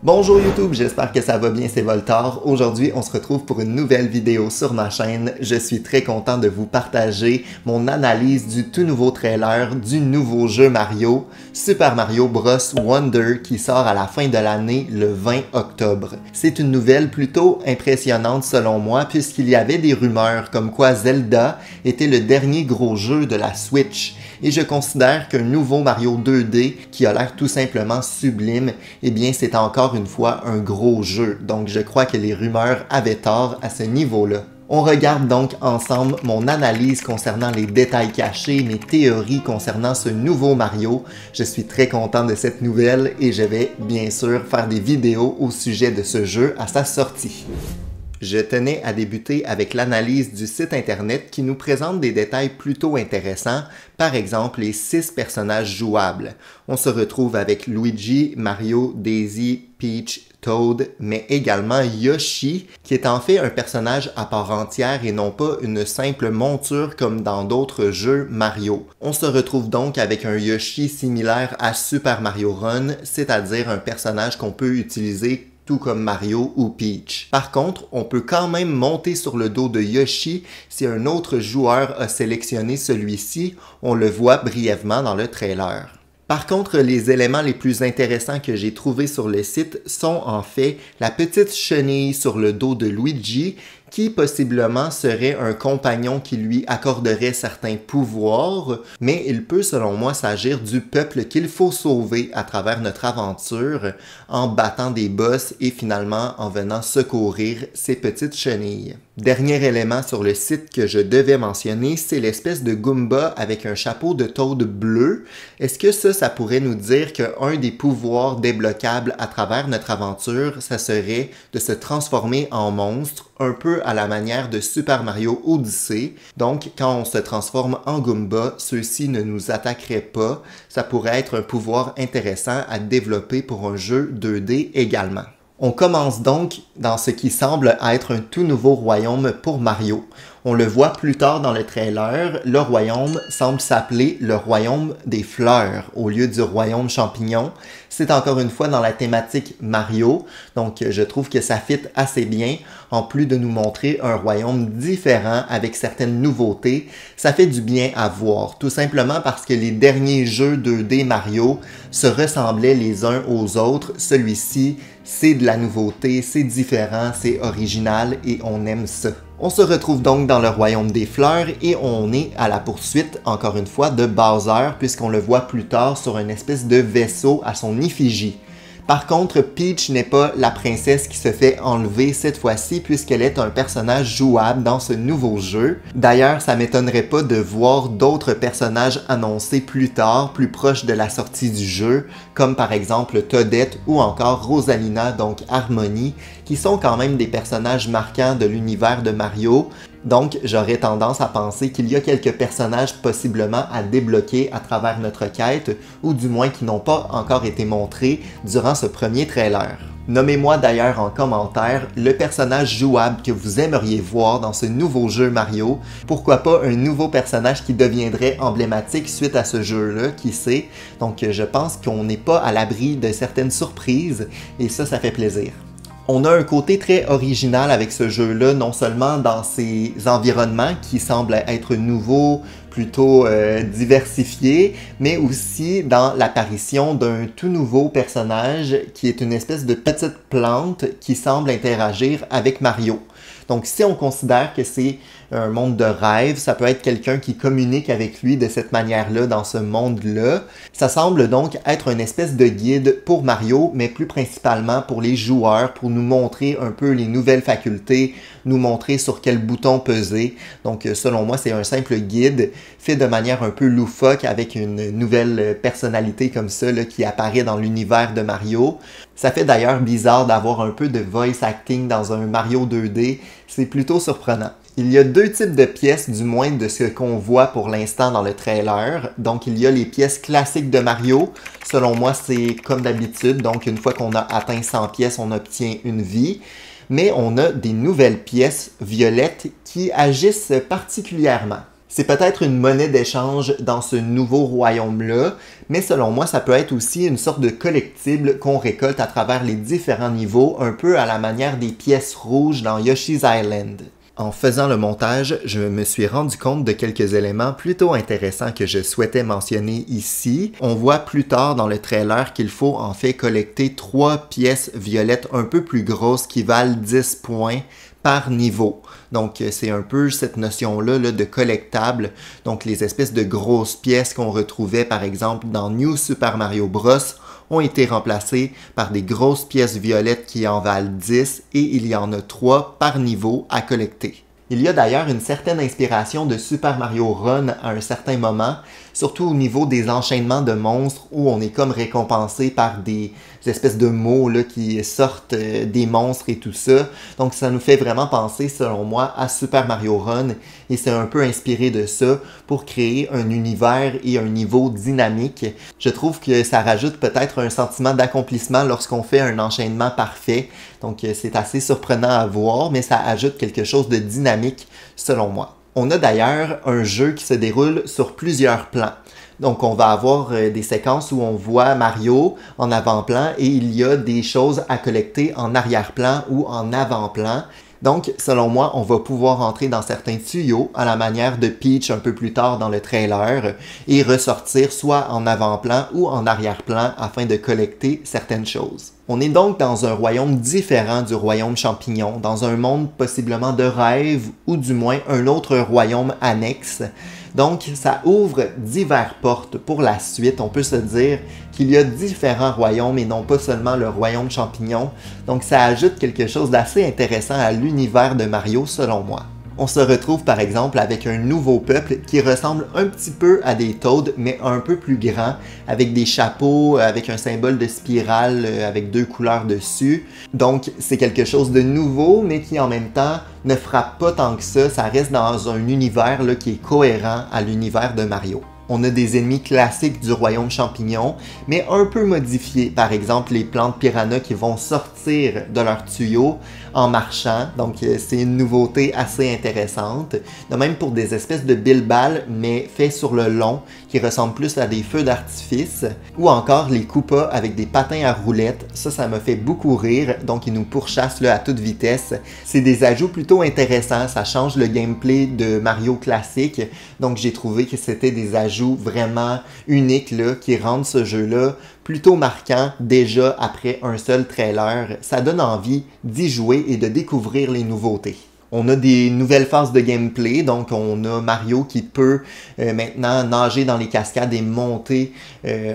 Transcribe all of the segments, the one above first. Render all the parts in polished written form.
Bonjour YouTube, j'espère que ça va bien, c'est Voltar. Aujourd'hui, on se retrouve pour une nouvelle vidéo sur ma chaîne. Je suis très content de vous partager mon analyse du tout nouveau trailer du nouveau jeu Mario, Super Mario Bros. Wonder, qui sort à la fin de l'année le 20 octobre. C'est une nouvelle plutôt impressionnante selon moi, puisqu'il y avait des rumeurs comme quoi Zelda était le dernier gros jeu de la Switch. Et je considère qu'un nouveau Mario 2D, qui a l'air tout simplement sublime, eh bien c'est encore une fois un gros jeu. Donc je crois que les rumeurs avaient tort à ce niveau-là. On regarde donc ensemble mon analyse concernant les détails cachés, mes théories concernant ce nouveau Mario. Je suis très content de cette nouvelle et je vais bien sûr faire des vidéos au sujet de ce jeu à sa sortie. Je tenais à débuter avec l'analyse du site internet qui nous présente des détails plutôt intéressants, par exemple les 6 personnages jouables. On se retrouve avec Luigi, Mario, Daisy, Peach, Toad, mais également Yoshi, qui est en fait un personnage à part entière et non pas une simple monture comme dans d'autres jeux Mario. On se retrouve donc avec un Yoshi similaire à Super Mario Run, c'est-à-dire un personnage qu'on peut utiliser tout comme Mario ou Peach. Par contre, on peut quand même monter sur le dos de Yoshi si un autre joueur a sélectionné celui-ci, on le voit brièvement dans le trailer. Par contre, les éléments les plus intéressants que j'ai trouvés sur le site sont en fait la petite chenille sur le dos de Luigi, qui possiblement serait un compagnon qui lui accorderait certains pouvoirs, mais il peut selon moi s'agir du peuple qu'il faut sauver à travers notre aventure en battant des boss et finalement en venant secourir ces petites chenilles. Dernier élément sur le site que je devais mentionner, c'est l'espèce de Goomba avec un chapeau de Toad bleu. Est-ce que ça pourrait nous dire qu'un des pouvoirs débloquables à travers notre aventure, ça serait de se transformer en monstre, un peu à la manière de Super Mario Odyssey. Donc, quand on se transforme en Goomba, ceux-ci ne nous attaqueraient pas. Ça pourrait être un pouvoir intéressant à développer pour un jeu 2D également. On commence donc dans ce qui semble être un tout nouveau royaume pour Mario. On le voit plus tard dans le trailer, le royaume semble s'appeler le royaume des fleurs au lieu du royaume champignon. C'est encore une fois dans la thématique Mario, donc je trouve que ça fit assez bien. En plus de nous montrer un royaume différent avec certaines nouveautés, ça fait du bien à voir, tout simplement parce que les derniers jeux 2D Mario se ressemblaient les uns aux autres. Celui-ci, c'est de la nouveauté, c'est différent, c'est original et on aime ça. On se retrouve donc dans le royaume des fleurs et on est à la poursuite, encore une fois, de Bowser puisqu'on le voit plus tard sur une espèce de vaisseau à son effigie. Par contre, Peach n'est pas la princesse qui se fait enlever cette fois-ci puisqu'elle est un personnage jouable dans ce nouveau jeu. D'ailleurs, ça m'étonnerait pas de voir d'autres personnages annoncés plus tard, plus proches de la sortie du jeu, comme par exemple Toadette ou encore Rosalina, donc Harmony, qui sont quand même des personnages marquants de l'univers de Mario. Donc, j'aurais tendance à penser qu'il y a quelques personnages possiblement à débloquer à travers notre quête, ou du moins qui n'ont pas encore été montrés durant ce premier trailer. Nommez-moi d'ailleurs en commentaire le personnage jouable que vous aimeriez voir dans ce nouveau jeu Mario. Pourquoi pas un nouveau personnage qui deviendrait emblématique suite à ce jeu-là, qui sait. Donc, je pense qu'on n'est pas à l'abri de certaines surprises, et ça fait plaisir. On a un côté très original avec ce jeu-là, non seulement dans ses environnements qui semblent être nouveaux, plutôt diversifiés, mais aussi dans l'apparition d'un tout nouveau personnage qui est une espèce de petite plante qui semble interagir avec Mario. Donc si on considère que c'est un monde de rêve, ça peut être quelqu'un qui communique avec lui de cette manière-là dans ce monde-là. Ça semble donc être une espèce de guide pour Mario, mais plus principalement pour les joueurs, pour nous montrer un peu les nouvelles facultés, nous montrer sur quel bouton peser. Donc selon moi, c'est un simple guide fait de manière un peu loufoque avec une nouvelle personnalité comme ça là, qui apparaît dans l'univers de Mario. Ça fait d'ailleurs bizarre d'avoir un peu de voice acting dans un Mario 2D, c'est plutôt surprenant. Il y a deux types de pièces, du moins de ce qu'on voit pour l'instant dans le trailer. Donc il y a les pièces classiques de Mario. Selon moi, c'est comme d'habitude. Donc une fois qu'on a atteint 100 pièces, on obtient une vie. Mais on a des nouvelles pièces violettes qui agissent particulièrement. C'est peut-être une monnaie d'échange dans ce nouveau royaume-là, mais selon moi, ça peut être aussi une sorte de collectible qu'on récolte à travers les différents niveaux, un peu à la manière des pièces rouges dans Yoshi's Island. En faisant le montage, je me suis rendu compte de quelques éléments plutôt intéressants que je souhaitais mentionner ici. On voit plus tard dans le trailer qu'il faut en fait collecter 3 pièces violettes un peu plus grosses qui valent 10 points par niveau. Donc, c'est un peu cette notion-là de collectable. Donc, les espèces de grosses pièces qu'on retrouvait, par exemple, dans New Super Mario Bros. Ont été remplacées par des grosses pièces violettes qui en valent 10 et il y en a 3 par niveau à collecter. Il y a d'ailleurs une certaine inspiration de Super Mario Run à un certain moment, surtout au niveau des enchaînements de monstres où on est comme récompensé par des espèces de mots là, qui sortent des monstres et tout ça. Donc ça nous fait vraiment penser, selon moi, à Super Mario Run et c'est un peu inspiré de ça pour créer un univers et un niveau dynamique. Je trouve que ça rajoute peut-être un sentiment d'accomplissement lorsqu'on fait un enchaînement parfait. Donc c'est assez surprenant à voir, mais ça ajoute quelque chose de dynamique selon moi. On a d'ailleurs un jeu qui se déroule sur plusieurs plans. Donc on va avoir des séquences où on voit Mario en avant-plan et il y a des choses à collecter en arrière-plan ou en avant-plan. Donc, selon moi, on va pouvoir entrer dans certains tuyaux à la manière de Peach un peu plus tard dans le trailer et ressortir soit en avant-plan ou en arrière-plan afin de collecter certaines choses. On est donc dans un royaume différent du royaume champignon, dans un monde possiblement de rêve ou du moins un autre royaume annexe. Donc, ça ouvre diverses portes pour la suite. On peut se dire qu'il y a différents royaumes et non pas seulement le royaume champignon. Donc, ça ajoute quelque chose d'assez intéressant à l'univers de Mario, selon moi. On se retrouve par exemple avec un nouveau peuple qui ressemble un petit peu à des Toads, mais un peu plus grand, avec des chapeaux, avec un symbole de spirale avec 2 couleurs dessus. Donc c'est quelque chose de nouveau, mais qui en même temps ne frappe pas tant que ça reste dans un univers là, qui est cohérent à l'univers de Mario. On a des ennemis classiques du royaume champignon, mais un peu modifiés. Par exemple, les plantes piranha qui vont sortir de leur tuyau en marchant. Donc, c'est une nouveauté assez intéressante. De même pour des espèces de billes-balles, mais faits sur le long, qui ressemblent plus à des feux d'artifice. Ou encore les Koopas avec des patins à roulettes. Ça me fait beaucoup rire. Donc, ils nous pourchassent là, à toute vitesse. C'est des ajouts plutôt intéressants. Ça change le gameplay de Mario classique. Donc, j'ai trouvé que c'était des ajouts vraiment uniques là, qui rendent ce jeu-là plutôt marquant déjà après un seul trailer. Ça donne envie d'y jouer et de découvrir les nouveautés. On a des nouvelles phases de gameplay, donc on a Mario qui peut maintenant nager dans les cascades et monter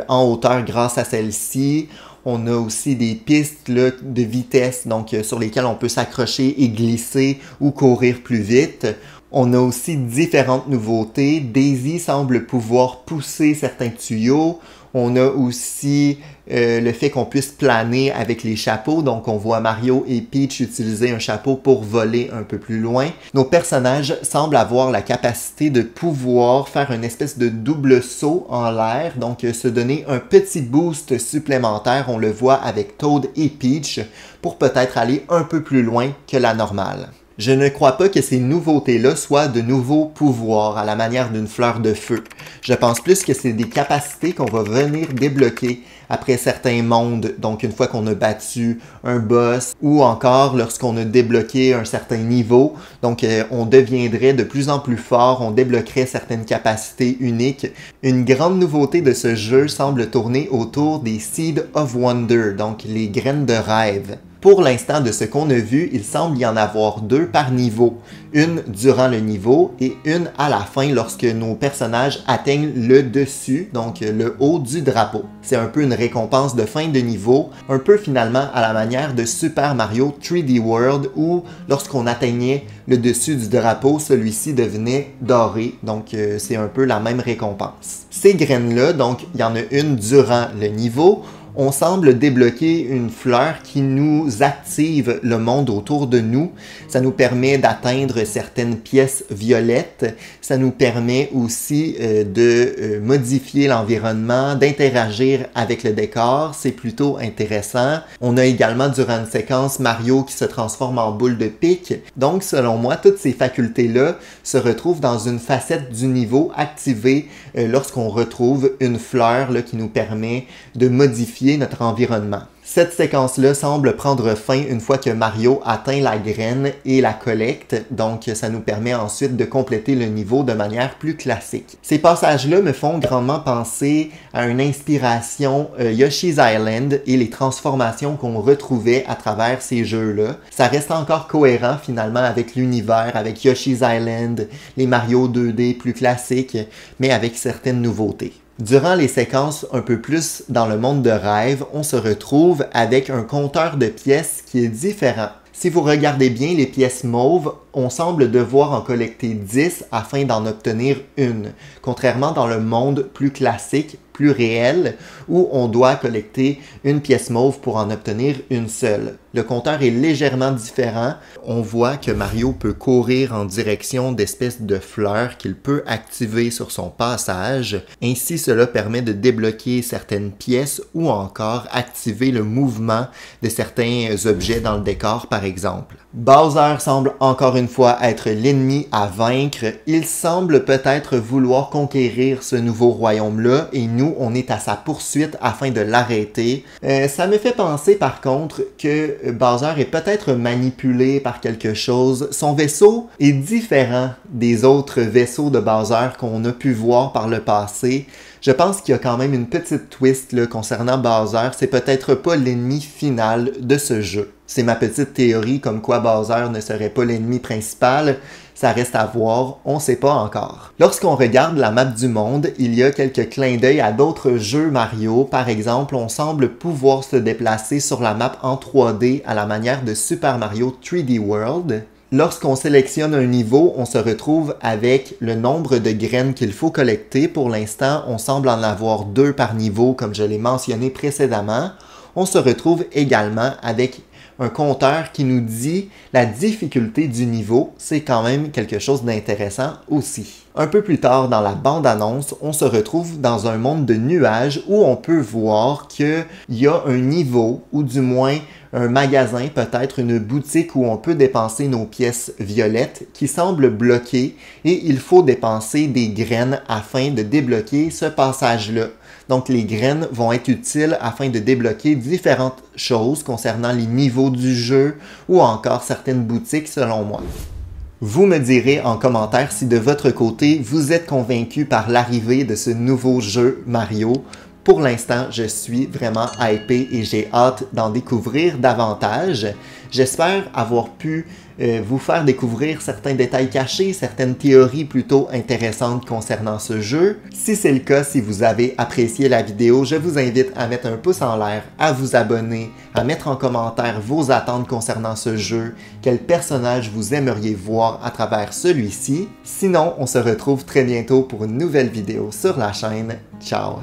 en hauteur grâce à celle-ci. On a aussi des pistes là, de vitesse donc, sur lesquelles on peut s'accrocher et glisser ou courir plus vite. On a aussi différentes nouveautés. Daisy semble pouvoir pousser certains tuyaux. On a aussi le fait qu'on puisse planer avec les chapeaux. Donc, on voit Mario et Peach utiliser un chapeau pour voler un peu plus loin. Nos personnages semblent avoir la capacité de pouvoir faire une espèce de double saut en l'air. Donc, se donner un petit boost supplémentaire. On le voit avec Toad et Peach pour peut-être aller un peu plus loin que la normale. Je ne crois pas que ces nouveautés-là soient de nouveaux pouvoirs à la manière d'une fleur de feu. Je pense plus que c'est des capacités qu'on va venir débloquer après certains mondes, donc une fois qu'on a battu un boss ou encore lorsqu'on a débloqué un certain niveau. Donc on deviendrait de plus en plus fort, on débloquerait certaines capacités uniques. Une grande nouveauté de ce jeu semble tourner autour des Seeds of Wonder, donc les graines de rêve. Pour l'instant, de ce qu'on a vu, il semble y en avoir 2 par niveau. Une durant le niveau et une à la fin lorsque nos personnages atteignent le dessus, donc le haut du drapeau. C'est un peu une récompense de fin de niveau, un peu finalement à la manière de Super Mario 3D World où lorsqu'on atteignait le dessus du drapeau, celui-ci devenait doré. Donc c'est un peu la même récompense. Ces graines-là, donc il y en a une durant le niveau. on semble débloquer une fleur qui nous active le monde autour de nous. Ça nous permet d'atteindre certaines pièces violettes. Ça nous permet aussi de modifier l'environnement, d'interagir avec le décor. C'est plutôt intéressant. On a également durant une séquence Mario qui se transforme en boule de pique. Donc, selon moi, toutes ces facultés-là se retrouvent dans une facette du niveau activée lorsqu'on retrouve une fleur là, qui nous permet de modifier notre environnement. Cette séquence-là semble prendre fin une fois que Mario atteint la graine et la collecte, donc ça nous permet ensuite de compléter le niveau de manière plus classique. Ces passages-là me font grandement penser à une inspiration Yoshi's Island et les transformations qu'on retrouvait à travers ces jeux-là. Ça reste encore cohérent finalement avec l'univers, avec Yoshi's Island, les Mario 2D plus classiques, mais avec certaines nouveautés. Durant les séquences un peu plus dans le monde de rêve, on se retrouve avec un compteur de pièces qui est différent. Si vous regardez bien les pièces mauves, on semble devoir en collecter 10 afin d'en obtenir une, contrairement dans le monde plus classique, plus réel, où on doit collecter une pièce mauve pour en obtenir une seule. Le compteur est légèrement différent. On voit que Mario peut courir en direction d'espèces de fleurs qu'il peut activer sur son passage. Ainsi, cela permet de débloquer certaines pièces ou encore activer le mouvement de certains objets dans le décor, par exemple. Bowser semble encore une fois être l'ennemi à vaincre. Il semble peut-être vouloir conquérir ce nouveau royaume-là et nous, on est à sa poursuite afin de l'arrêter. Ça me fait penser par contre que Bowser est peut-être manipulé par quelque chose. Son vaisseau est différent des autres vaisseaux de Bowser qu'on a pu voir par le passé. Je pense qu'il y a quand même une petite twist là, concernant Bowser. C'est peut-être pas l'ennemi final de ce jeu. C'est ma petite théorie comme quoi Bowser ne serait pas l'ennemi principal. Ça reste à voir, on sait pas encore. Lorsqu'on regarde la map du monde, il y a quelques clins d'œil à d'autres jeux Mario. Par exemple, on semble pouvoir se déplacer sur la map en 3D à la manière de Super Mario 3D World. Lorsqu'on sélectionne un niveau, on se retrouve avec le nombre de graines qu'il faut collecter. Pour l'instant, on semble en avoir 2 par niveau, comme je l'ai mentionné précédemment. On se retrouve également avec un compteur qui nous dit la difficulté du niveau. C'est quand même quelque chose d'intéressant aussi. Un peu plus tard dans la bande-annonce, on se retrouve dans un monde de nuages où on peut voir qu'il y a un niveau, ou du moins un magasin, peut-être une boutique où on peut dépenser nos pièces violettes qui semble bloqué et il faut dépenser des graines afin de débloquer ce passage-là. Donc les graines vont être utiles afin de débloquer différentes choses concernant les niveaux du jeu ou encore certaines boutiques selon moi. Vous me direz en commentaire si de votre côté vous êtes convaincu par l'arrivée de ce nouveau jeu Mario. Pour l'instant, je suis vraiment hypé et j'ai hâte d'en découvrir davantage. J'espère avoir pu vous faire découvrir certains détails cachés, certaines théories plutôt intéressantes concernant ce jeu. Si c'est le cas, si vous avez apprécié la vidéo, je vous invite à mettre un pouce en l'air, à vous abonner, à mettre en commentaire vos attentes concernant ce jeu, quel personnage vous aimeriez voir à travers celui-ci. Sinon, on se retrouve très bientôt pour une nouvelle vidéo sur la chaîne. Ciao!